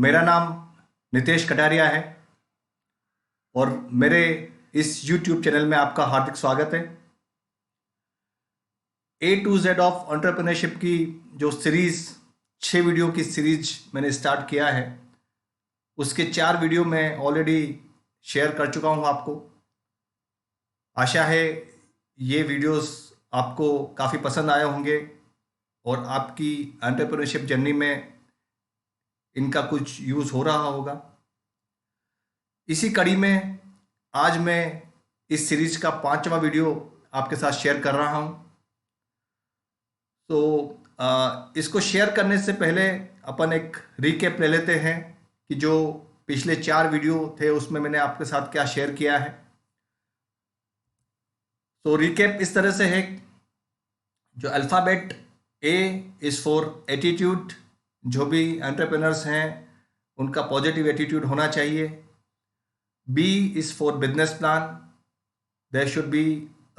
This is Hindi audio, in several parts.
मेरा नाम नितेश कटारिया है और मेरे इस YouTube चैनल में आपका हार्दिक स्वागत है। A to Z of entrepreneurship की जो सीरीज 6 वीडियो की सीरीज मैंने स्टार्ट किया है, उसके 4 वीडियो मैं ऑलरेडी शेयर कर चुका हूं आपको। आशा है ये वीडियोस आपको काफ़ी पसंद आए होंगे और आपकी एंटरप्रेन्योरशिप जर्नी में इनका कुछ यूज़ हो रहा होगा। इसी कड़ी में आज मैं इस सीरीज का 5वां वीडियो आपके साथ शेयर कर रहा हूं। तो इसको शेयर करने से पहले अपन एक रिकैप ले लेते हैं कि जो पिछले 4 वीडियो थे उसमें मैंने आपके साथ क्या शेयर किया है। तो रिकैप इस तरह से है, जो alphabet A is for attitude, जो भी एंटरप्रेन्योर्स हैं उनका पॉजिटिव एटीट्यूड होना चाहिए। B is for business plan, there should be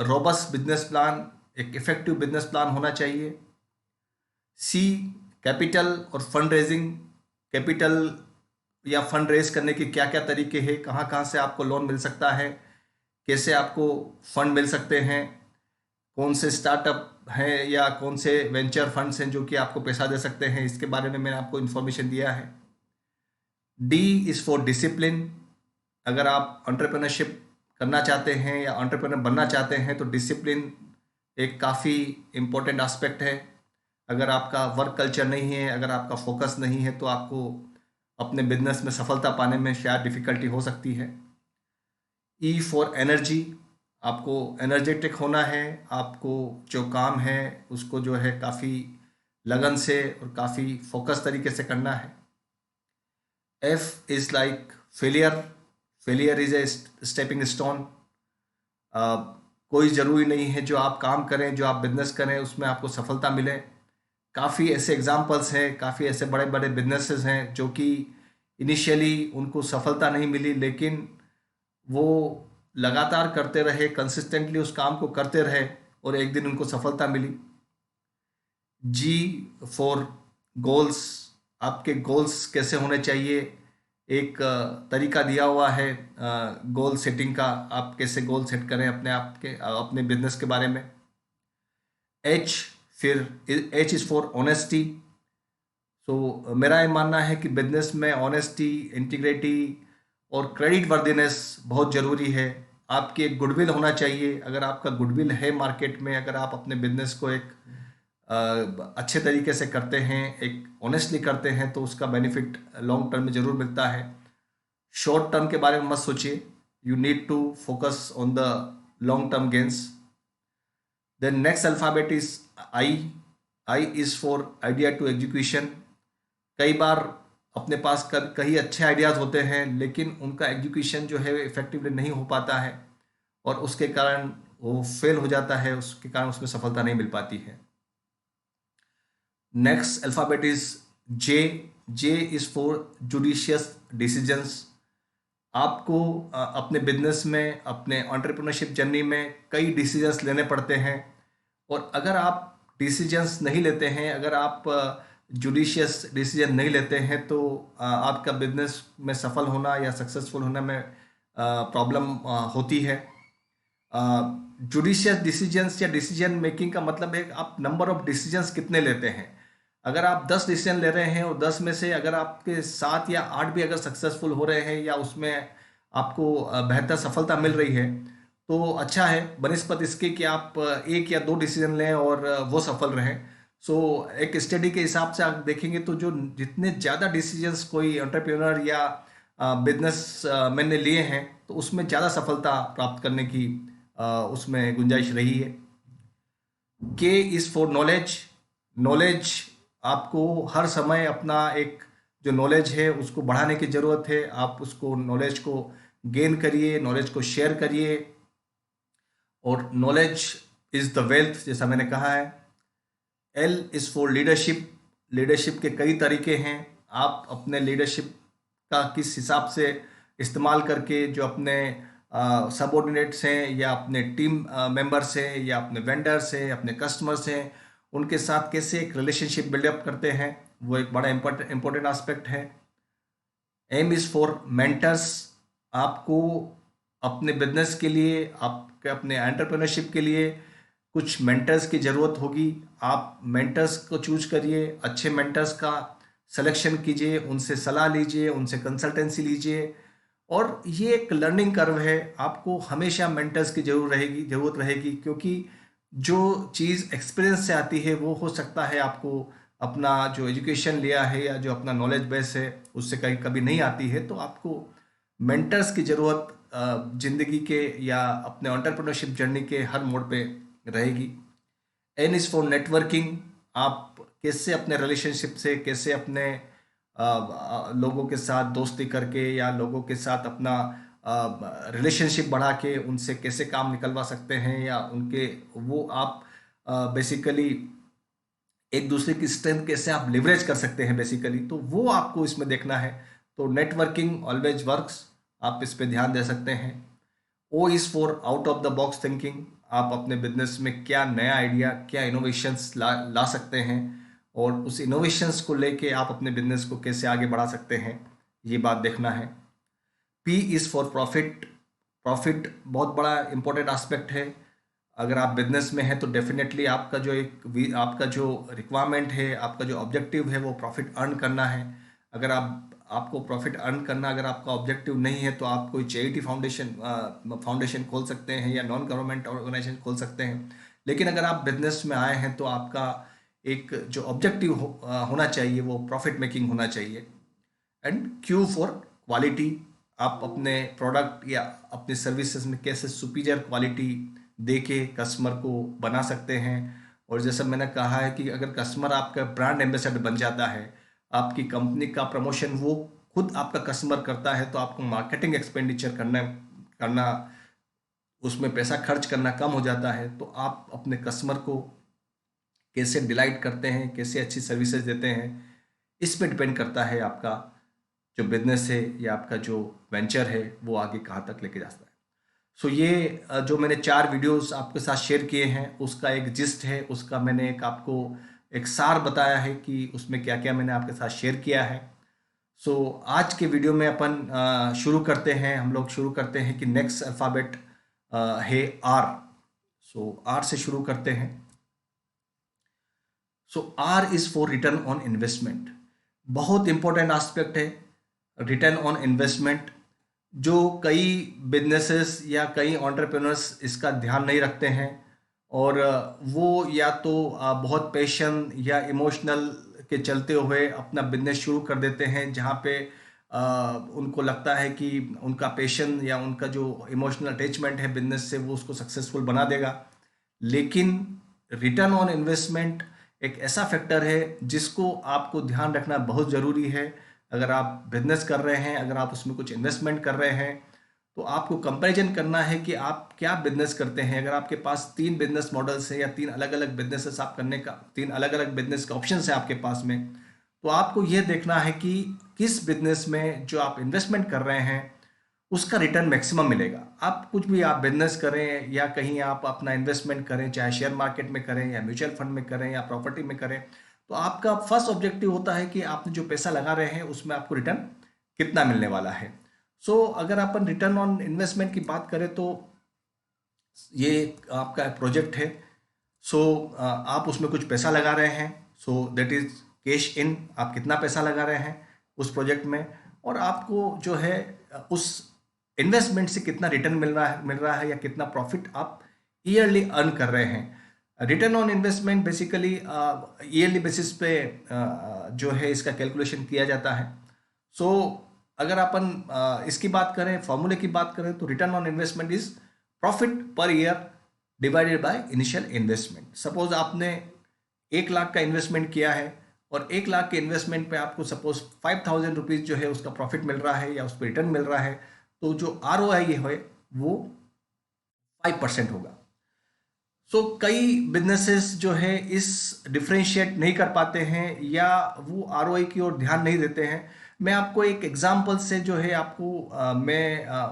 robust business plan, एक इफेक्टिव बिजनेस प्लान होना चाहिए। C कैपिटल और फंड रेजिंग, कैपिटल या फंड रेज करने के क्या क्या तरीके हैं, कहाँ कहाँ से आपको लोन मिल सकता है, कैसे आपको फंड मिल सकते हैं, कौन से स्टार्टअप हैं या कौन से वेंचर फंड्स हैं जो कि आपको पैसा दे सकते हैं, इसके बारे में मैंने आपको इन्फॉर्मेशन दिया है। D इज़ फॉर डिसिप्लिन, अगर आप एंटरप्रेन्योरशिप करना चाहते हैं या एंटरप्रेन्योर बनना चाहते हैं तो डिसिप्लिन एक काफ़ी इम्पोर्टेंट एस्पेक्ट है। अगर आपका वर्क कल्चर नहीं है, अगर आपका फोकस नहीं है तो आपको अपने बिजनेस में सफलता पाने में शायद डिफ़िकल्टी हो सकती है। E फॉर एनर्जी, आपको एनर्जेटिक होना है, आपको जो काम है उसको जो है काफ़ी लगन से और काफ़ी फोकस तरीके से करना है। F is like failure, failure is a stepping stone. कोई ज़रूरी नहीं है जो आप काम करें, जो आप बिजनेस करें उसमें आपको सफलता मिले। काफ़ी ऐसे एग्जाम्पल्स हैं, काफ़ी ऐसे बड़े बड़े बिजनेसेस हैं जो कि इनिशियली उनको सफलता नहीं मिली, लेकिन वो लगातार करते रहे, कंसिस्टेंटली उस काम को करते रहे और एक दिन उनको सफलता मिली। G फॉर गोल्स, आपके गोल्स कैसे होने चाहिए, एक तरीका दिया हुआ है गोल सेटिंग का, आप कैसे गोल सेट करें अपने आप के अपने बिजनेस के बारे में। H is for honesty. So मेरा ये मानना है कि बिजनेस में ऑनेस्टी, इंटीग्रिटी और क्रेडिट वर्दीनेस बहुत ज़रूरी है। आपकी एक गुडविल होना चाहिए। अगर आपका गुडविल है मार्केट में, अगर आप अपने बिजनेस को एक अच्छे तरीके से करते हैं, एक ऑनेस्टली करते हैं, तो उसका बेनिफिट लॉन्ग टर्म में ज़रूर मिलता है। शॉर्ट टर्म के बारे में मत सोचिए, you need to focus on the long term gains. Then next alphabet is I is for idea to execution. कई बार अपने पास कई अच्छे आइडियाज़ होते हैं लेकिन उनका एग्जीक्यूशन जो है इफेक्टिवली नहीं हो पाता है और उसके कारण वो फेल हो जाता है, उसके कारण उसमें सफलता नहीं मिल पाती है। Next alphabet is J is for judicious decisions. आपको अपने बिजनेस में, अपने एंटरप्रेन्योरशिप जर्नी में कई डिसीजंस लेने पड़ते हैं और अगर आप डिसीजंस नहीं लेते हैं, अगर आप जुडिशियस डिसीजन नहीं लेते हैं तो आपका बिजनेस में सफल होना या सक्सेसफुल होने में प्रॉब्लम होती है। जुडिशियस डिसीजंस या डिसीजन मेकिंग का मतलब है आप नंबर ऑफ डिसीजंस कितने लेते हैं। अगर आप 10 डिसीजन ले रहे हैं और 10 में से अगर आपके 7 या 8 भी अगर सक्सेसफुल हो रहे हैं या उसमें आपको बेहतर सफलता मिल रही है तो अच्छा है, बनिस्पत इसके कि आप 1 या 2 डिसीजन लें और वो सफल रहें। सो एक स्टडी के हिसाब से आप देखेंगे तो जो जितने ज़्यादा डिसीजंस कोई एंटरप्रेन्योर या बिजनेस मैन ने लिए हैं तो उसमें ज़्यादा सफलता प्राप्त करने की उसमें गुंजाइश रही है। के इज़ फॉर नॉलेज। नॉलेज, आपको हर समय अपना एक जो नॉलेज है उसको बढ़ाने की ज़रूरत है। आप उसको नॉलेज को गेन करिए, नॉलेज को शेयर करिए और नॉलेज इज़ द वेल्थ, जैसा मैंने कहा है। L is for leadership. Leadership के कई तरीके हैं, आप अपने लीडरशिप का किस हिसाब से इस्तेमाल करके जो अपने सबऑर्डिनेट्स हैं या अपने टीम मेंबर्स हैं या अपने वेंडर्स हैं, अपने कस्टमर्स हैं, उनके साथ कैसे एक रिलेशनशिप बिल्डअप करते हैं, वो एक बड़ा इम्पोर्टेंट एस्पेक्ट है। M is for mentors. आपको अपने बिजनेस के लिए, आपके अपने एंटरप्रेन्योरशिप के लिए कुछ मेंटर्स की ज़रूरत होगी। आप मेंटर्स को चूज करिए, अच्छे मेंटर्स का सिलेक्शन कीजिए, उनसे सलाह लीजिए, उनसे कंसल्टेंसी लीजिए। और ये एक लर्निंग कर्व है, आपको हमेशा मेंटर्स की ज़रूरत रहेगी, क्योंकि जो चीज़ एक्सपीरियंस से आती है वो हो सकता है आपको अपना जो एजुकेशन लिया है या जो अपना नॉलेज बेस है उससे कहीं कभी नहीं आती है। तो आपको मेंटर्स की ज़रूरत ज़िंदगी के या अपने एंटरप्रेन्योरशिप जर्नी के हर मोड़ पे रहेगी। N is for networking. आप कैसे अपने रिलेशनशिप से, कैसे अपने लोगों के साथ दोस्ती करके या लोगों के साथ अपना रिलेशनशिप बढ़ा के उनसे कैसे काम निकलवा सकते हैं, या उनके वो आप बेसिकली एक दूसरे की स्ट्रेंथ कैसे आप लिवरेज कर सकते हैं बेसिकली, तो वो आपको इसमें देखना है। तो नेटवर्किंग ऑलवेज वर्क्स, आप इस पे ध्यान दे सकते हैं। O is for out of the box thinking. आप अपने बिजनेस में क्या नया आइडिया, क्या इनोवेशंस ला सकते हैं, और उस इनोवेशंस को लेके आप अपने बिजनेस को कैसे आगे बढ़ा सकते हैं, ये बात देखना है। P is for profit. Profit बहुत बड़ा इंपॉर्टेंट एस्पेक्ट है। अगर आप बिजनेस में हैं तो डेफिनेटली आपका जो रिक्वायरमेंट है, आपका जो ऑब्जेक्टिव है, वो प्रॉफिट अर्न करना है। अगर आपको प्रॉफिट अर्न करना अगर आपका ऑब्जेक्टिव नहीं है तो आप कोई चैरिटी फाउंडेशन खोल सकते हैं या नॉन गवर्नमेंट ऑर्गेनाइजेशन खोल सकते हैं। लेकिन अगर आप बिजनेस में आए हैं तो आपका एक जो ऑब्जेक्टिव होना चाहिए वो प्रॉफिट मेकिंग होना चाहिए। And Q for quality. आप अपने प्रोडक्ट या अपने सर्विसेज में कैसे सुपीरियर क्वालिटी दे के कस्टमर को बना सकते हैं। और जैसा मैंने कहा है कि अगर कस्टमर आपका ब्रांड एम्बेसडर बन जाता है, आपकी कंपनी का प्रमोशन वो खुद आपका कस्टमर करता है, तो आपको मार्केटिंग एक्सपेंडिचर करना उसमें पैसा खर्च करना कम हो जाता है। तो आप अपने कस्टमर को कैसे डिलाइट करते हैं, कैसे अच्छी सर्विसेज देते हैं, इस पे डिपेंड करता है आपका जो बिजनेस है या आपका जो वेंचर है वो आगे कहाँ तक लेके जाता है। सो ये जो मैंने 4 वीडियोस आपके साथ शेयर किए हैं उसका एक जिस्ट है, उसका मैंने आपको एक सार बताया है कि उसमें क्या क्या मैंने आपके साथ शेयर किया है। सो आज के वीडियो में अपन शुरू करते हैं, हम लोग शुरू करते हैं कि नेक्स्ट अल्फ़ाबेट है आर। सो आर से शुरू करते हैं। So R is for return on investment. बहुत इंपॉर्टेंट एस्पेक्ट है रिटर्न ऑन इन्वेस्टमेंट, जो कई बिजनेसेस या कई एंटरप्रेन्योर्स इसका ध्यान नहीं रखते हैं। और वो या तो बहुत पैशन या इमोशनल के चलते हुए अपना बिजनेस शुरू कर देते हैं, जहाँ पे उनको लगता है कि उनका पैशन या उनका जो इमोशनल अटैचमेंट है बिजनेस से वो उसको सक्सेसफुल बना देगा। लेकिन रिटर्न ऑन इन्वेस्टमेंट एक ऐसा फैक्टर है जिसको आपको ध्यान रखना बहुत ज़रूरी है। अगर आप बिजनेस कर रहे हैं, अगर आप उसमें कुछ इन्वेस्टमेंट कर रहे हैं, तो आपको कंपैरिजन करना है कि आप क्या बिजनेस करते हैं। अगर आपके पास 3 बिजनेस मॉडल्स हैं या 3 अलग अलग बिजनेसेस आप करने का 3 अलग अलग बिजनेस का ऑप्शन है आपके पास में, तो आपको यह देखना है कि किस बिजनेस में जो आप इन्वेस्टमेंट कर रहे हैं उसका रिटर्न मैक्सिमम मिलेगा। आप कुछ भी आप बिजनेस करें या कहीं आप अपना इन्वेस्टमेंट करें, चाहे शेयर मार्केट में करें या म्यूचुअल फंड में करें या प्रॉपर्टी में करें, तो आपका फर्स्ट ऑब्जेक्टिव होता है कि आपने जो पैसा लगा रहे हैं उसमें आपको रिटर्न कितना मिलने वाला है। सो अगर अपन रिटर्न ऑन इन्वेस्टमेंट की बात करें तो ये आपका प्रोजेक्ट है। सो आप उसमें कुछ पैसा लगा रहे हैं, so that is cash in. आप कितना पैसा लगा रहे हैं उस प्रोजेक्ट में, और आपको जो है उस इन्वेस्टमेंट से कितना रिटर्न मिल रहा है या कितना प्रॉफिट आप ईयरली अर्न कर रहे हैं। Return on investment basically yearly basis पे जो है इसका कैलकुलेशन किया जाता है। सो अगर अपन इसकी बात करें, फॉर्मूले की बात करें, तो return on investment is profit per year divided by initial investment. Suppose आपने 1 लाख का इन्वेस्टमेंट किया है और 1 लाख के इन्वेस्टमेंट पे आपको सपोज 5,000 रुपीज़ जो है उसका प्रॉफिट मिल रहा है या उस पर रिटर्न मिल रहा है, तो जो ROI है वो 5% होगा। सो कई बिजनेसेस जो है इस डिफ्रेंशिएट नहीं कर पाते हैं या वो ROI की ओर ध्यान नहीं देते हैं। मैं आपको एक एग्जांपल से जो है आपको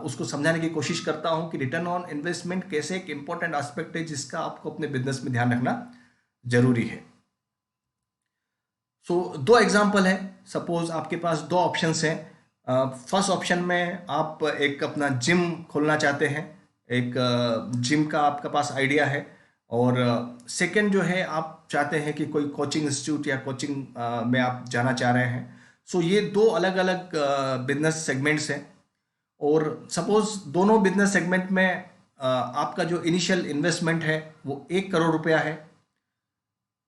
उसको समझाने की कोशिश करता हूं कि रिटर्न ऑन इन्वेस्टमेंट कैसे एक इंपॉर्टेंट एस्पेक्ट है जिसका आपको अपने बिजनेस में ध्यान रखना जरूरी है। सो 2 एग्जांपल है। सपोज आपके पास 2 ऑप्शंस हैं। फर्स्ट ऑप्शन में आप एक अपना जिम खोलना चाहते हैं, एक जिम का आपका पास आइडिया है, और सेकंड जो है आप चाहते हैं कि कोई कोचिंग इंस्टीट्यूट या कोचिंग में आप जाना चाह रहे हैं। सो ये दो अलग अलग बिजनेस सेगमेंट्स हैं, और सपोज दोनों बिजनेस सेगमेंट में आपका जो इनिशियल इन्वेस्टमेंट है वो 1 करोड़ रुपया है।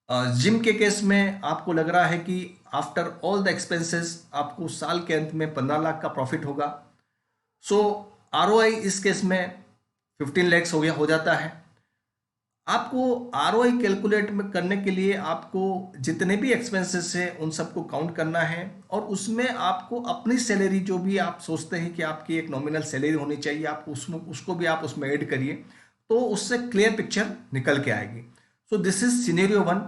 जिम के केस में आपको लग रहा है कि आफ्टर ऑल द एक्सपेंसेस आपको साल के अंत में 15 लाख का प्रॉफिट होगा। सो आरओआई इस केस में 15 लाख हो जाता है। आपको आरओआई कैलकुलेट करने के लिए आपको जितने भी एक्सपेंसेस हैं उन सबको काउंट करना है, और उसमें आपको अपनी सैलरी जो भी आप सोचते हैं कि आपकी एक नॉमिनल सैलरी होनी चाहिए, आपको उसको भी आप उसमें ऐड करिए, तो उससे क्लियर पिक्चर निकल के आएगी। So this is scenario 1।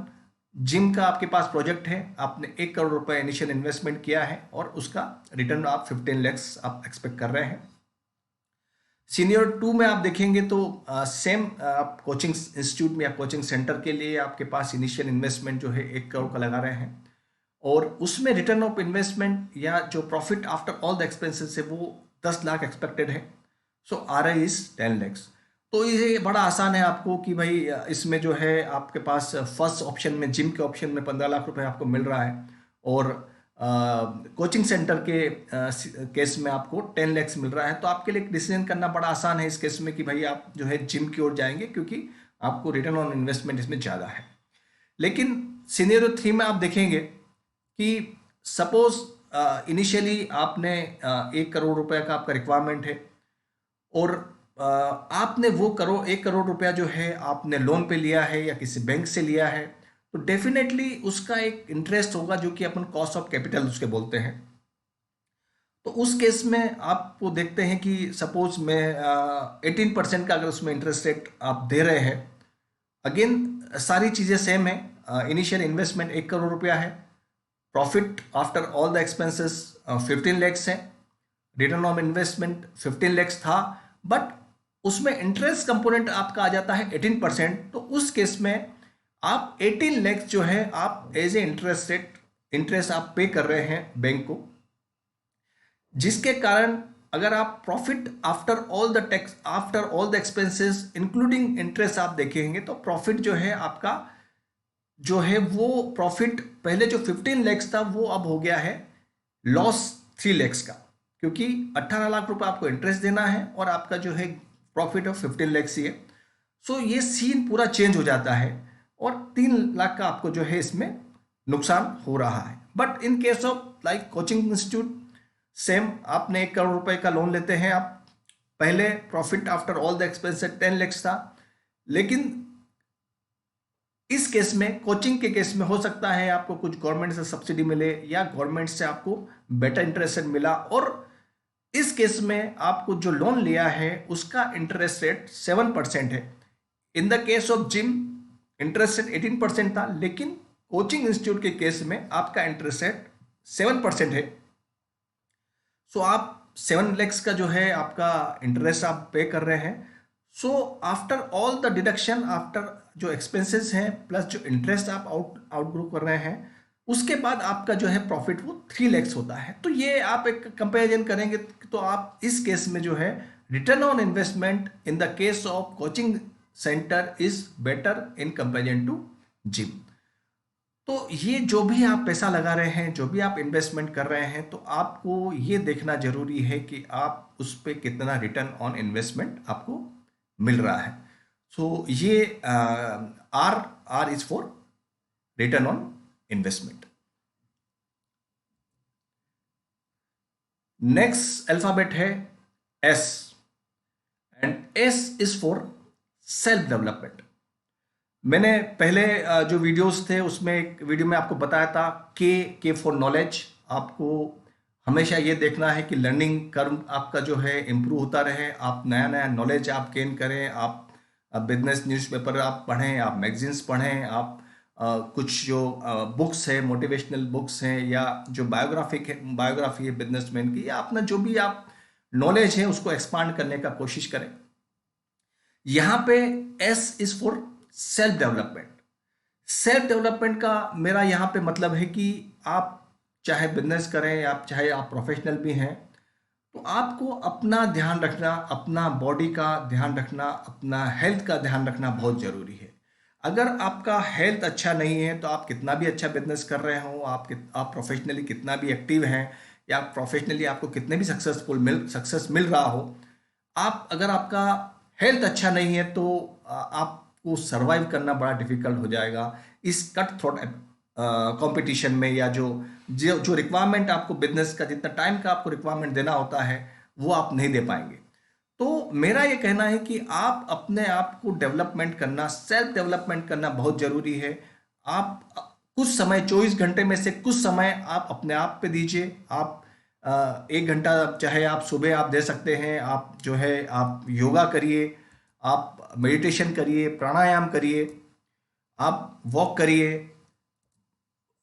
Gym का आपके पास प्रोजेक्ट है, आपने 1 करोड़ रुपए इनिशियल इन्वेस्टमेंट किया है और उसका रिटर्न आप 15 लाख आप एक्सपेक्ट कर रहे हैं। सीनियर 2 में आप देखेंगे तो सेम आप कोचिंग इंस्टीट्यूट में या कोचिंग सेंटर के लिए आपके पास इनिशियल इन्वेस्टमेंट जो है 1 करोड़ का लगा रहे हैं, और उसमें रिटर्न ऑफ इन्वेस्टमेंट या जो profit after all the expenses है वो 10 लाख एक्सपेक्टेड है। सो आरआई इज 10 लाख। तो ये बड़ा आसान है आपको कि भाई इसमें जो है आपके पास फर्स्ट ऑप्शन में जिम के ऑप्शन में 15 लाख रुपए आपको मिल रहा है, और कोचिंग सेंटर के केस में आपको 10 लाख मिल रहा है। तो आपके लिए डिसीजन करना बड़ा आसान है इस केस में कि भाई आप जो है जिम की ओर जाएंगे, क्योंकि आपको रिटर्न ऑन इन्वेस्टमेंट इसमें ज़्यादा है। लेकिन सिनेरियो 3 में आप देखेंगे कि सपोज इनिशियली आपने 1 करोड़ रुपए का आपका रिक्वायरमेंट है, और आपने वो 1 करोड़ रुपया जो है आपने लोन पे लिया है या किसी बैंक से लिया है, तो डेफिनेटली उसका एक इंटरेस्ट होगा जो कि अपन कॉस्ट ऑफ कैपिटल उसके बोलते हैं। तो उस केस में आपको देखते हैं कि सपोज में 18% का अगर उसमें इंटरेस्ट रेट आप दे रहे हैं, अगेन सारी चीज़ें सेम है। इनिशियल इन्वेस्टमेंट 1 करोड़ रुपया है, profit after all the expenses 15 lakh है, रिटर्न ऑन इन्वेस्टमेंट 15 लाख था, बट उसमें इंटरेस्ट कंपोनेंट आपका आ जाता है 18%। तो उस केस में आप 18 लाख जो है आप एज ए इंटरेस्ट आप पे कर रहे हैं बैंक को, जिसके कारण अगर आप profit after all the tax after all the expenses including interest आप देखेंगे, तो प्रॉफिट जो है आपका जो है वो प्रॉफिट पहले जो 15 लाख था वो अब हो गया है लॉस 3 लाख का, क्योंकि 18 लाख रुपए आपको इंटरेस्ट देना है और आपका जो है प्रॉफिट ऑफ 15 लाख ही है। सो ये सीन पूरा चेंज हो जाता है, और 3 लाख का आपको जो है इसमें नुकसान हो रहा है। But in case of like coaching institute same, आपने 1 करोड़ रुपए का लोन लेते हैं आप, पहले profit after all the expense 10 lakh था, लेकिन इस केस में कोचिंग के केस में हो सकता है आपको कुछ गवर्नमेंट से सब्सिडी मिले या गवर्नमेंट से आपको बेटर इंटरेस्ट रेट मिला, और इस केस में आपको जो लोन लिया है उसका इंटरेस्ट रेट 7% है। इन the case of gym interest rate 18% था, लेकिन कोचिंग इंस्टीट्यूट के केस में आपका इंटरेस्ट रेट 7% है। सो आप 7 लाख का जो है आपका इंटरेस्ट आप पे कर रहे हैं। So after all the deduction, after जो एक्सपेंसेस हैं प्लस जो इंटरेस्ट आप आउटग्रो कर रहे हैं, उसके बाद आपका जो है प्रॉफिट वो 3 लाख होता है। तो ये आप एक कंपैरिजन करेंगे तो आप इस केस में जो है return on investment in the case of coaching centre is better in comparison to gym. तो ये जो भी आप पैसा लगा रहे हैं, जो भी आप इन्वेस्टमेंट कर रहे हैं, तो आपको ये देखना जरूरी है कि आप उस पर कितना रिटर्न ऑन इन्वेस्टमेंट आपको मिल रहा है। सो ये R is for return on investment. Next alphabet है S, and S is for self development. मैंने पहले जो वीडियोस थे उसमें एक वीडियो में आपको बताया था के फॉर नॉलेज। आपको हमेशा ये देखना है कि लर्निंग कर्व आपका जो है इम्प्रूव होता रहे, आप नया नया नॉलेज आप गेन करें, आप बिजनेस न्यूज़पेपर आप पढ़ें, आप मैगजीन्स पढ़ें, आप कुछ जो बुक्स है, मोटिवेशनल बुक्स हैं, या जो बायोग्राफी है बिजनेसमैन की, या अपना जो भी आप नॉलेज है उसको एक्सपांड करने का कोशिश करें। यहाँ पे S is for self development. Self development का मेरा यहाँ पे मतलब है कि आप चाहे बिजनेस करें या चाहे आप प्रोफेशनल भी हैं, तो आपको अपना ध्यान रखना, अपना बॉडी का ध्यान रखना, अपना हेल्थ का ध्यान रखना बहुत ज़रूरी है। अगर आपका हेल्थ अच्छा नहीं है तो आप कितना भी अच्छा बिजनेस कर रहे हो, आप प्रोफेशनली कितना भी एक्टिव हैं, या प्रोफेशनली आपको कितने भी सक्सेस मिल रहा हो, आप अगर आपका हेल्थ अच्छा नहीं है तो आपको सरवाइव करना बड़ा डिफिकल्ट हो जाएगा इस कट थ्रोट कंपटीशन में, या जो जो जो रिक्वायरमेंट आपको बिजनेस का, जितना टाइम का आपको रिक्वायरमेंट देना होता है, वो आप नहीं दे पाएंगे। तो मेरा ये कहना है कि आप अपने आप को डेवलपमेंट करना, सेल्फ डेवलपमेंट करना बहुत ज़रूरी है। आप कुछ समय, 24 घंटे में से कुछ समय आप अपने आप पे दीजिए। आप 1 घंटा चाहे आप सुबह आप दे सकते हैं, आप जो है आप योगा करिए, आप मेडिटेशन करिए, प्राणायाम करिए, आप वॉक करिए,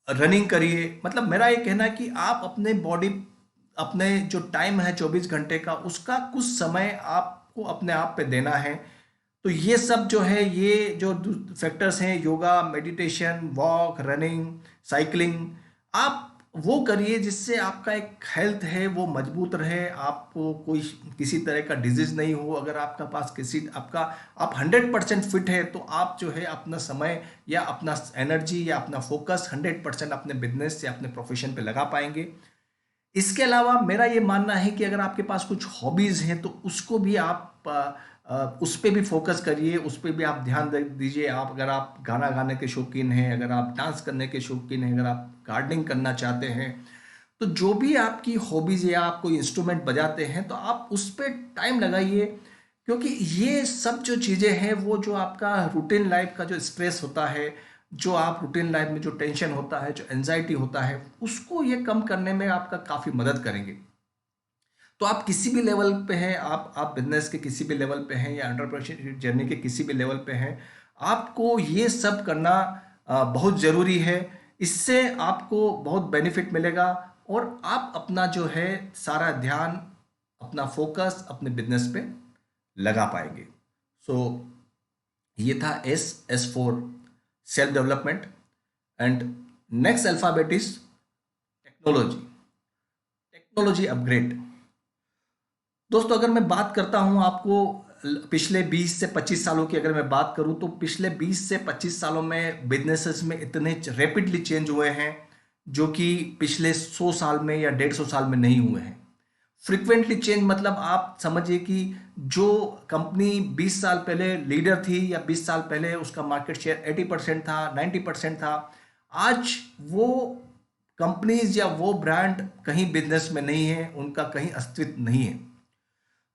रनिंग करिए। मतलब मेरा ये कहना है कि आप अपने बॉडी, अपने जो टाइम है 24 घंटे का, उसका कुछ समय आपको अपने आप पे देना है। तो ये सब जो है, ये जो फैक्टर्स हैं, yoga, meditation, walk, running, cycling, आप वो करिए जिससे आपका एक हेल्थ है वो मजबूत रहे, आपको कोई किसी तरह का डिजीज नहीं हो। अगर आपका पास किसी आपका आप 100% फिट है तो आप जो है अपना समय या अपना एनर्जी या अपना फोकस 100% अपने बिजनेस या अपने प्रोफेशन पे लगा पाएंगे। इसके अलावा मेरा ये मानना है कि अगर आपके पास कुछ हॉबीज़ हैं तो उसको भी आप उस पे भी फोकस करिए, उस पे भी आप ध्यान दीजिए। आप अगर आप गाना गाने के शौकीन हैं, अगर आप डांस करने के शौकीन हैं, अगर आप गार्डनिंग करना चाहते हैं, तो जो भी आपकी हॉबीज़, या आप कोई इंस्ट्रूमेंट बजाते हैं, तो आप उस पे टाइम लगाइए। क्योंकि ये सब जो चीज़ें हैं, वो जो आपका रूटीन लाइफ का जो स्ट्रेस होता है, जो आप रूटीन लाइफ में जो टेंशन होता है, जो एंजाइटी होता है, उसको ये कम करने में आपका काफ़ी मदद करेंगे। तो आप किसी भी लेवल पे हैं, आप बिजनेस के किसी भी लेवल पे हैं, या एंटरप्रेन्योरशिप जर्नी के किसी भी लेवल पे हैं, आपको ये सब करना बहुत ज़रूरी है। इससे आपको बहुत बेनिफिट मिलेगा, और आप अपना जो है सारा ध्यान, अपना फोकस अपने बिजनेस पे लगा पाएंगे। सो ये था S for self development. And next alphabet is technology. Technology upgrade. दोस्तों, अगर मैं बात करता हूं आपको पिछले 20 से 25 सालों की, अगर मैं बात करूं तो पिछले 20 से 25 सालों में बिजनेसेस में इतने रैपिडली चेंज हुए हैं जो कि पिछले 100 साल में या 150 साल में नहीं हुए हैं। फ्रिक्वेंटली चेंज मतलब आप समझिए कि जो कंपनी 20 साल पहले लीडर थी, या 20 साल पहले उसका मार्केट शेयर 80% था, 90% था, आज वो कंपनीज या वो ब्रांड कहीं बिजनेस में नहीं है, उनका कहीं अस्तित्व नहीं है।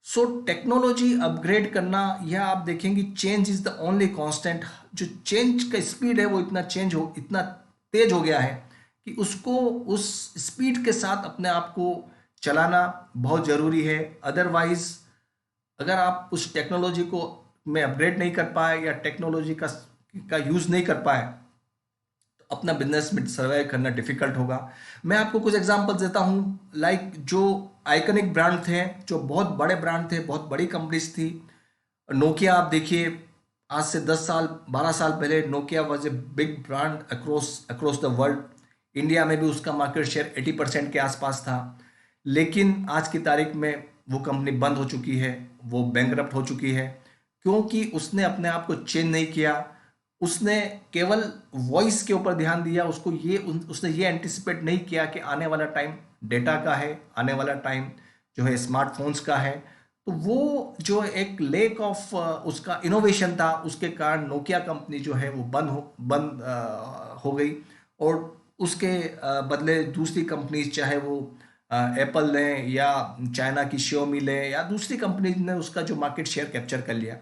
सो टेक्नोलॉजी अपग्रेड करना, यह आप देखेंगे change is the only constant. जो चेंज का स्पीड है वो इतना तेज हो गया है कि उसको उस स्पीड के साथ अपने आप को चलाना बहुत ज़रूरी है। अदरवाइज अगर आप उस टेक्नोलॉजी को में अपग्रेड नहीं कर पाए, या टेक्नोलॉजी का यूज़ नहीं कर पाए, तो अपना बिजनेस में सर्वाइव करना डिफिकल्ट होगा। मैं आपको कुछ एग्जांपल्स देता हूँ। लाइक जो आइकनिक ब्रांड थे, जो बहुत बड़े ब्रांड थे, बहुत बड़ी कंपनीज थी। नोकिया आप देखिए, आज से 10 साल 12 साल पहले Nokia was a big brand across the world. India में भी उसका मार्केट शेयर 80% के आसपास था। लेकिन आज की तारीख में वो कंपनी बंद हो चुकी है, वो बैंकरप्ट हो चुकी है, क्योंकि उसने अपने आप को चेंज नहीं किया। उसने केवल वॉइस के ऊपर ध्यान दिया। उसने ये एंटिसिपेट नहीं किया कि आने वाला टाइम डेटा का है, आने वाला टाइम जो है स्मार्टफोन्स का है। तो वो जो एक लेक ऑफ उसका इनोवेशन था, उसके कारण नोकिया कंपनी जो है वो बंद हो गई। और उसके बदले दूसरी कंपनीज, चाहे वो एप्पल लें या चाइना की शियोमी लें या दूसरी कंपनीज ने उसका जो मार्केट शेयर कैप्चर कर लिया।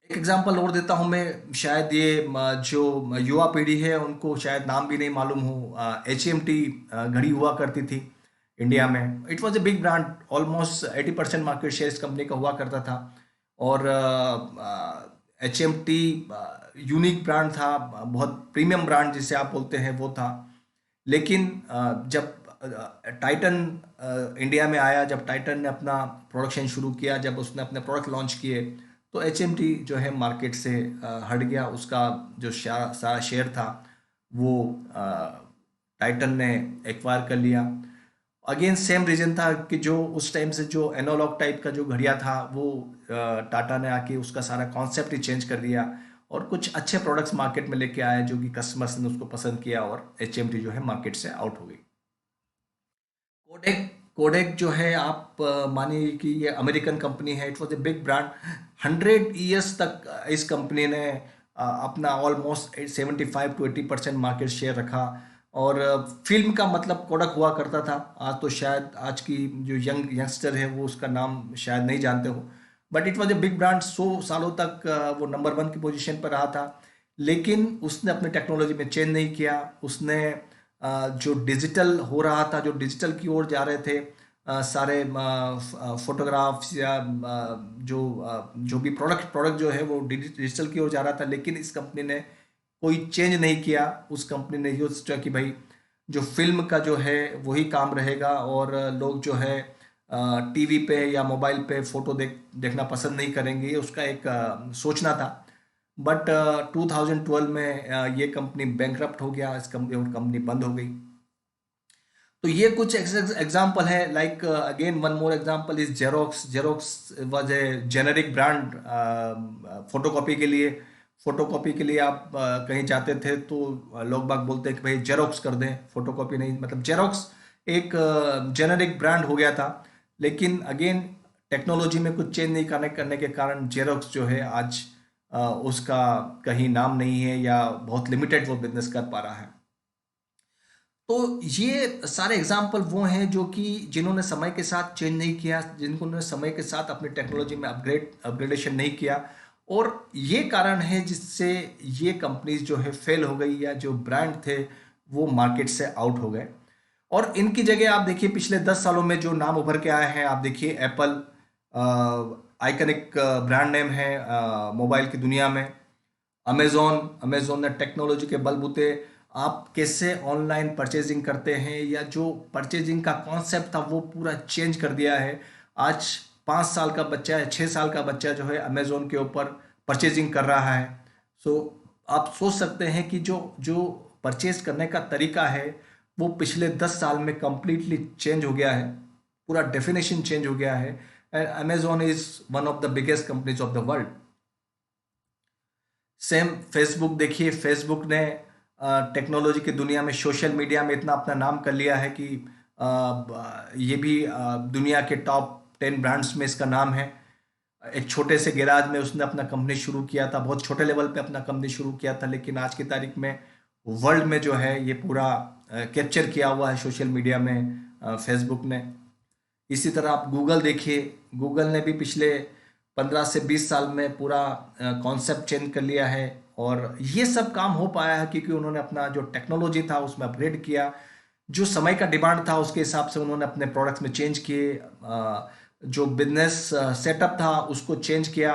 एक एग्जांपल और देता हूं मैं, शायद ये जो युवा पीढ़ी है उनको शायद नाम भी नहीं मालूम हो। HMT घड़ी हुआ करती थी इंडिया में। It was a big brand, almost 80% market share इस कंपनी का हुआ करता था। और HMT यूनिक ब्रांड था, बहुत प्रीमियम ब्रांड जिसे आप बोलते हैं वो था। लेकिन जब टाइटन इंडिया में आया, जब टाइटन ने अपना प्रोडक्शन शुरू किया, जब उसने अपने प्रोडक्ट लॉन्च किए, तो HMT जो है मार्केट से हट गया। उसका जो सारा शेयर था वो टाइटन ने एक्वायर कर लिया। अगेन सेम रीजन था कि जो उस टाइम से जो एनालॉग टाइप का जो घड़िया था वो टाटा ने आके उसका सारा कॉन्सेप्ट ही चेंज कर दिया और कुछ अच्छे प्रोडक्ट्स मार्केट में लेके आए जो कि कस्टमर्स ने उसको पसंद किया और एचएमटी जो है मार्केट से आउट हो गई। कोडेक कोडेक जो है आप मानिए कि ये अमेरिकन कंपनी है, it was a big brand. 100 years तक इस कंपनी ने अपना ऑलमोस्ट 75 to 80% मार्केट शेयर रखा। और फिल्म का मतलब कोडक हुआ करता था। आज तो शायद आज की जो यंगस्टर है वो उसका नाम शायद नहीं जानते हो, but it was a big brand. 100 सालों तक वो नंबर 1 की पोजीशन पर रहा था। लेकिन उसने अपने टेक्नोलॉजी में चेंज नहीं किया। उसने जो डिजिटल हो रहा था, जो डिजिटल की ओर जा रहे थे सारे फोटोग्राफ्स या जो भी प्रोडक्ट जो है वो डिजिटल की ओर जा रहा था, लेकिन इस कंपनी ने कोई चेंज नहीं किया। उस कंपनी ने ये सोचा कि भाई जो फिल्म का जो है वही काम रहेगा और लोग जो है टीवी पे या मोबाइल पे फोटो देखना पसंद नहीं करेंगे, ये उसका एक सोचना था। बट 2012 में ये कंपनी बैंकरप्ट हो गया, इस कंपनी और कंपनी बंद हो गई। तो ये कुछ एग्जाम्पल है। Like again one more example is xerox. Xerox was a generic brand photocopy के लिए। फोटोकॉपी के लिए आप कहीं जाते थे तो लोग बाग बोलते हैं कि भाई जेरोक्स कर दें, फोटोकॉपी नहीं। मतलब जेरोक्स एक जेनेरिक ब्रांड हो गया था। लेकिन अगेन टेक्नोलॉजी में कुछ चेंज नहीं करने के कारण जेरोक्स जो है आज उसका कहीं नाम नहीं है या बहुत लिमिटेड वो बिजनेस कर पा रहा है। तो ये सारे एग्जाम्पल वो हैं जो कि जिन्होंने समय के साथ चेंज नहीं किया, जिन्होंने समय के साथ अपनी टेक्नोलॉजी में अपग्रेडेशन नहीं किया। और ये कारण है जिससे ये कंपनीज जो है फेल हो गई या जो ब्रांड थे वो मार्केट से आउट हो गए। और इनकी जगह आप देखिए पिछले 10 सालों में जो नाम उभर के आए हैं, आप देखिए एप्पल आइकनिक ब्रांड नेम है मोबाइल की दुनिया में। अमेजोन अमेजोन ने टेक्नोलॉजी के बलबूते आप कैसे ऑनलाइन परचेजिंग करते हैं या जो परचेजिंग का कॉन्सेप्ट था वो पूरा चेंज कर दिया है। आज 5 साल का बच्चा है, 6 साल का बच्चा जो है अमेजोन के ऊपर परचेजिंग कर रहा है। सो आप सोच सकते हैं कि जो जो परचेज करने का तरीका है वो पिछले 10 साल में कंप्लीटली चेंज हो गया है। पूरा डेफिनेशन चेंज हो गया है। And Amazon is one of the biggest companies of the world. Same Facebook देखिए, फेसबुक ने टेक्नोलॉजी की दुनिया में सोशल मीडिया में इतना अपना नाम कर लिया है कि ये भी दुनिया के टॉप 10 ब्रांड्स में इसका नाम है। एक छोटे से गैराज में उसने अपना कंपनी शुरू किया था, बहुत छोटे लेवल पे अपना कंपनी शुरू किया था, लेकिन आज की तारीख में वर्ल्ड में जो है ये पूरा कैप्चर किया हुआ है सोशल मीडिया में फेसबुक ने। इसी तरह आप गूगल देखिए, गूगल ने भी पिछले 15 से 20 साल में पूरा कॉन्सेप्ट चेंज कर लिया है। और ये सब काम हो पाया है क्योंकि उन्होंने अपना जो टेक्नोलॉजी था उसमें अपग्रेड किया। जो समय का डिमांड था उसके हिसाब से उन्होंने अपने प्रोडक्ट्स में चेंज किए। जो बिजनेस सेटअप था उसको चेंज किया।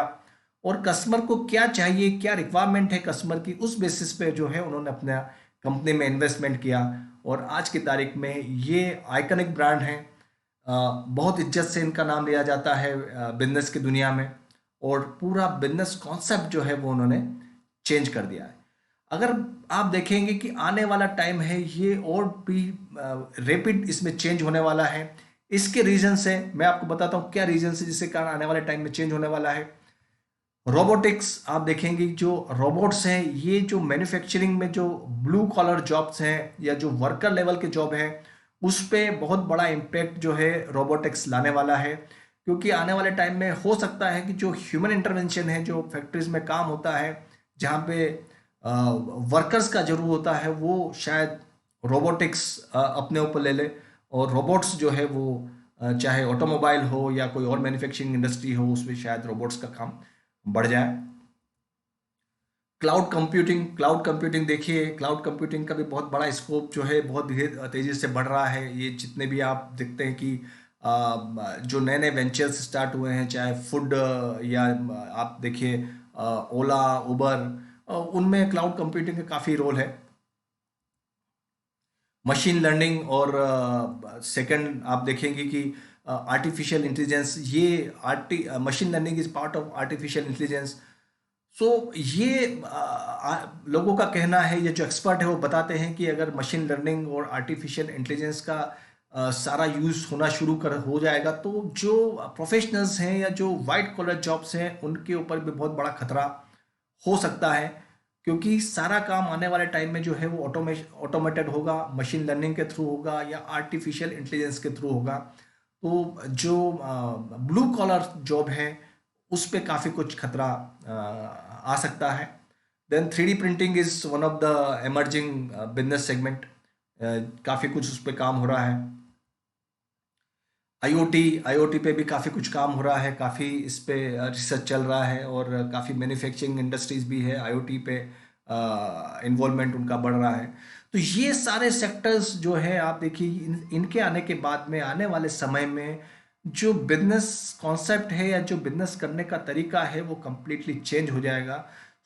और कस्टमर को क्या चाहिए, क्या रिक्वायरमेंट है कस्टमर की, उस बेसिस पे जो है उन्होंने अपना कंपनी में इन्वेस्टमेंट किया। और आज की तारीख में ये आइकनिक ब्रांड है। बहुत इज्जत से इनका नाम लिया जाता है बिजनेस की दुनिया में। और पूरा बिजनेस कॉन्सेप्ट जो है वो उन्होंने चेंज कर दिया है। अगर आप देखेंगे कि आने वाला टाइम है ये और भी रैपिड इसमें चेंज होने वाला है। इसके रीजन से मैं आपको बताता हूँ क्या रीजन है जिसके कारण आने वाले टाइम में चेंज होने वाला है। रोबोटिक्स, आप देखेंगे जो रोबोट्स हैं ये जो मैन्युफैक्चरिंग में जो ब्लू कॉलर जॉब्स हैं या जो वर्कर लेवल के जॉब हैं उस पे बहुत बड़ा इम्पैक्ट जो है रोबोटिक्स लाने वाला है। क्योंकि आने वाले टाइम में हो सकता है कि जो ह्यूमन इंटरवेंशन है, जो फैक्ट्रीज में काम होता है जहाँ पे वर्कर्स का जरूर होता है, वो शायद रोबोटिक्स अपने ऊपर ले ले। और रोबोट्स जो है वो चाहे ऑटोमोबाइल हो या कोई और मैन्युफैक्चरिंग इंडस्ट्री हो उसमें शायद रोबोट्स का काम बढ़ जाए। क्लाउड कंप्यूटिंग देखिए, क्लाउड कंप्यूटिंग का भी बहुत बड़ा स्कोप जो है बहुत तेजी से बढ़ रहा है। ये जितने भी आप देखते हैं कि जो नए नए वेंचर्स स्टार्ट हुए हैं, चाहे फूड या आप देखिए ओला, उबर, उनमें क्लाउड कंप्यूटिंग का काफ़ी रोल है। मशीन लर्निंग और सेकंड आप देखेंगे कि आर्टिफिशियल इंटेलिजेंस, ये machine learning is part of artificial intelligence. So ये लोगों का कहना है, ये जो एक्सपर्ट है वो बताते हैं कि अगर मशीन लर्निंग और आर्टिफिशियल इंटेलिजेंस का सारा यूज़ होना शुरू कर हो जाएगा, तो जो प्रोफेशनल्स हैं या जो वाइट कॉलर जॉब्स हैं उनके ऊपर भी बहुत बड़ा खतरा हो सकता है, क्योंकि सारा काम आने वाले टाइम में जो है वो ऑटोमेटेड होगा, मशीन लर्निंग के थ्रू होगा या आर्टिफिशियल इंटेलिजेंस के थ्रू होगा। तो जो ब्लू कॉलर जॉब है उस पे काफ़ी कुछ खतरा आ सकता है। Then 3D printing is one of the emerging business segment, काफ़ी कुछ उस पे काम हो रहा है। आईओटी पे भी काफ़ी कुछ काम हो रहा है, काफ़ी इस पे रिसर्च चल रहा है और काफ़ी मैन्युफैक्चरिंग इंडस्ट्रीज भी है आईओटी पे इन्वॉल्वमेंट उनका बढ़ रहा है। तो ये सारे सेक्टर्स जो है आप देखिए, इनके आने के बाद में आने वाले समय में जो बिजनेस कॉन्सेप्ट है या जो बिजनेस करने का तरीका है वो कंप्लीटली चेंज हो जाएगा।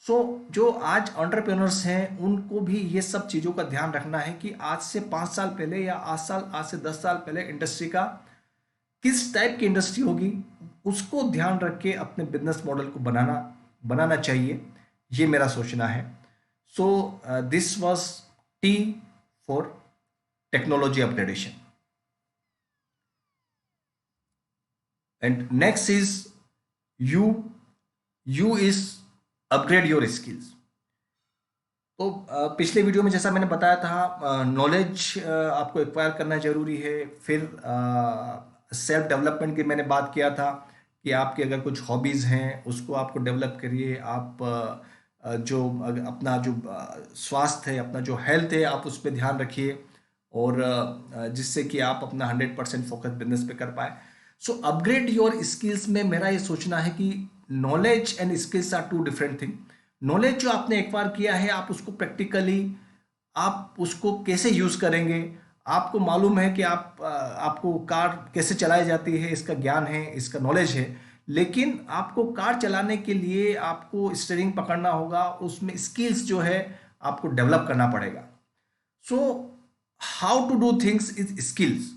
सो जो आज एंटरप्रेन्योर्स हैं उनको भी ये सब चीज़ों का ध्यान रखना है कि आज से 5 साल पहले या आज से 10 साल पहले इंडस्ट्री का किस टाइप की इंडस्ट्री होगी, उसको ध्यान रख के अपने बिजनेस मॉडल को बनाना चाहिए। ये मेरा सोचना है। So this was T for technology upgradation and next is you you is upgrade your skills. तो पिछले वीडियो में जैसा मैंने बताया था, नॉलेज आपको एक्वायर करना जरूरी है। फिर सेल्फ डेवलपमेंट की मैंने बात किया था कि आपके अगर कुछ हॉबीज़ हैं उसको आपको डेवलप करिए। आप जो अपना जो स्वास्थ्य है, अपना जो हेल्थ है, आप उस पर ध्यान रखिए और जिससे कि आप अपना 100% फोकस बिजनेस पे कर पाए। सो अपग्रेड योर स्किल्स में मेरा ये सोचना है कि knowledge and skills are two different thing. Knowledge जो आपने एक बार किया है, आप उसको प्रैक्टिकली आप उसको कैसे यूज करेंगे, आपको मालूम है कि आपको कार कैसे चलाई जाती है, इसका ज्ञान है, इसका नॉलेज है, लेकिन आपको कार चलाने के लिए आपको स्टीयरिंग पकड़ना होगा, उसमें स्किल्स जो है आपको डेवलप करना पड़ेगा। So how to do things is skills.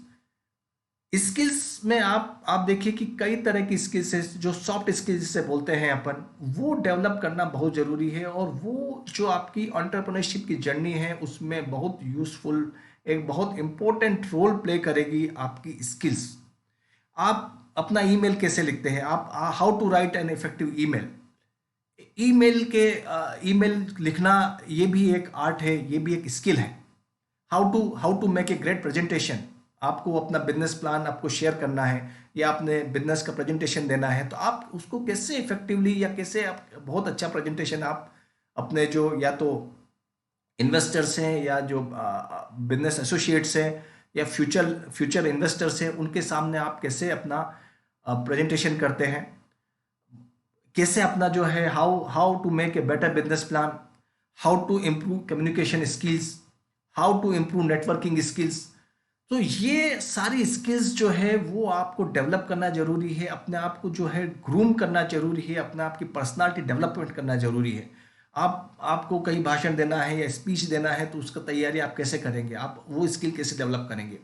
Skills में आप देखिए कि कई तरह की स्किल्स है, जो सॉफ्ट स्किल्स जिसे बोलते हैं अपन, वो डेवलप करना बहुत ज़रूरी है और वो जो आपकी एंटरप्रेन्योरशिप की जर्नी है उसमें बहुत यूजफुल, एक बहुत इंपॉर्टेंट रोल प्ले करेगी आपकी स्किल्स। आप अपना ईमेल कैसे लिखते हैं, आप how to write an effective email. Email लिखना ये भी एक आर्ट है, ये भी एक स्किल है। How to make a great presentation. आपको अपना बिजनेस प्लान आपको शेयर करना है या आपने बिजनेस का प्रेजेंटेशन देना है, तो आप उसको कैसे इफेक्टिवली या कैसे आप बहुत अच्छा प्रेजेंटेशन आप अपने जो या तो इन्वेस्टर्स हैं या जो बिजनेस एसोसिएट्स हैं या फ्यूचर इन्वेस्टर्स हैं, उनके सामने आप कैसे अपना प्रेजेंटेशन करते हैं, कैसे अपना जो है how to make a better business plan, how to improve communication skills, how to improve networking skills. तो ये सारी स्किल्स जो है वो आपको डेवलप करना जरूरी है, अपने आप को जो है ग्रूम करना जरूरी है, अपने आप की पर्सनालिटी डेवलपमेंट करना जरूरी है। आपको कहीं भाषण देना है या स्पीच देना है तो उसका तैयारी आप कैसे करेंगे, आप वो स्किल कैसे डेवलप करेंगे,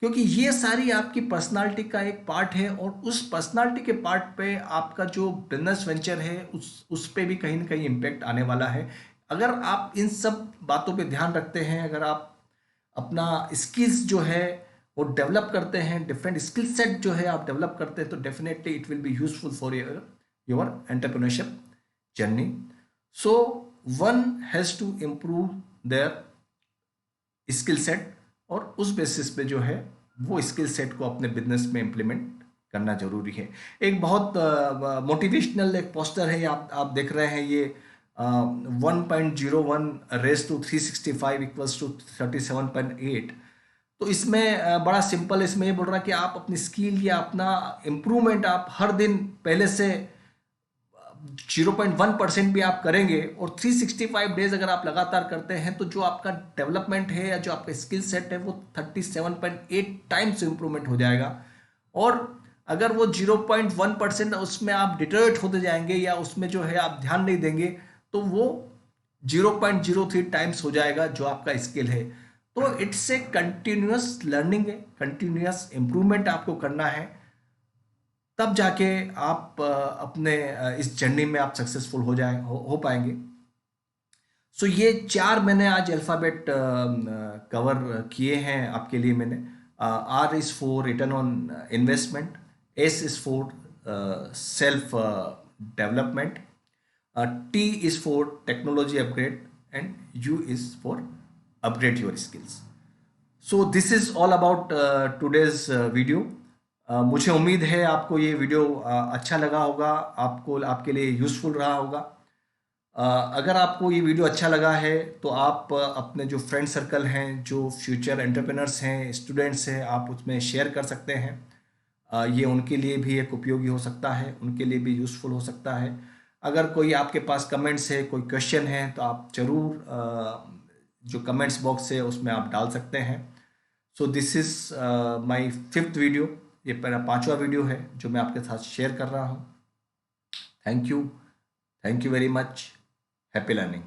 क्योंकि ये सारी आपकी पर्सनालिटी का एक पार्ट है और उस पर्सनालिटी के पार्ट पे आपका जो बिजनेस वेंचर है उस पे भी कहीं ना कहीं इम्पेक्ट आने वाला है। अगर आप इन सब बातों पे ध्यान रखते हैं, अगर आप अपना स्किल्स जो है वो डेवलप करते हैं, डिफरेंट स्किल सेट जो है आप डेवलप करते हैं, तो definitely it will be useful for your entrepreneurship journey. So one has to improve their skill set और उस बेसिस पे जो है वो स्किल सेट को अपने बिजनेस में इम्प्लीमेंट करना जरूरी है। एक बहुत मोटिवेशनल एक पोस्टर है, आप देख रहे हैं, ये 1.01 रेस टू 365 इक्वल्स टू 37.8। तो इसमें बड़ा सिंपल, इसमें ये बोल रहा है कि आप अपनी स्किल या अपना इम्प्रूवमेंट आप हर दिन पहले से 0.1% भी आप करेंगे और 365 डेज अगर आप लगातार करते हैं तो जो आपका डेवलपमेंट है या जो आपका स्किल सेट है वो 37.8 टाइम्स इंप्रूवमेंट हो जाएगा। और अगर वो 0.1% उसमें आप डिटरेट होते जाएंगे या उसमें जो है आप ध्यान नहीं देंगे तो वो 0.03 टाइम्स हो जाएगा जो आपका स्किल है। तो इट्स ए कंटिन्यूअस लर्निंग है, कंटिन्यूअस इंप्रूवमेंट आपको करना है, तब जाके आप अपने इस जर्नी में आप सक्सेसफुल हो पाएंगे। सो ये 4 मैंने आज अल्फ़ाबेट कवर किए हैं आपके लिए मैंने। R is for return on investment, S is for self development, T is for technology upgrade, and U is for upgrade your skills. So this is all about today's video. मुझे उम्मीद है आपको ये वीडियो अच्छा लगा होगा, आपको आपके लिए यूज़फुल रहा होगा। अगर आपको ये वीडियो अच्छा लगा है तो आप अपने जो फ्रेंड सर्कल हैं, जो फ्यूचर एंटरप्रेनर्स हैं, स्टूडेंट्स हैं, आप उसमें शेयर कर सकते हैं। ये उनके लिए भी एक उपयोगी हो सकता है, उनके लिए भी यूज़फुल हो सकता है। अगर कोई आपके पास कमेंट्स है, कोई क्वेश्चन है, तो आप ज़रूर जो कमेंट्स बॉक्स है उसमें आप डाल सकते हैं। सो this is my 5th video, ये मेरा 5वां वीडियो है जो मैं आपके साथ शेयर कर रहा हूँ। Thank you very much. Happy learning.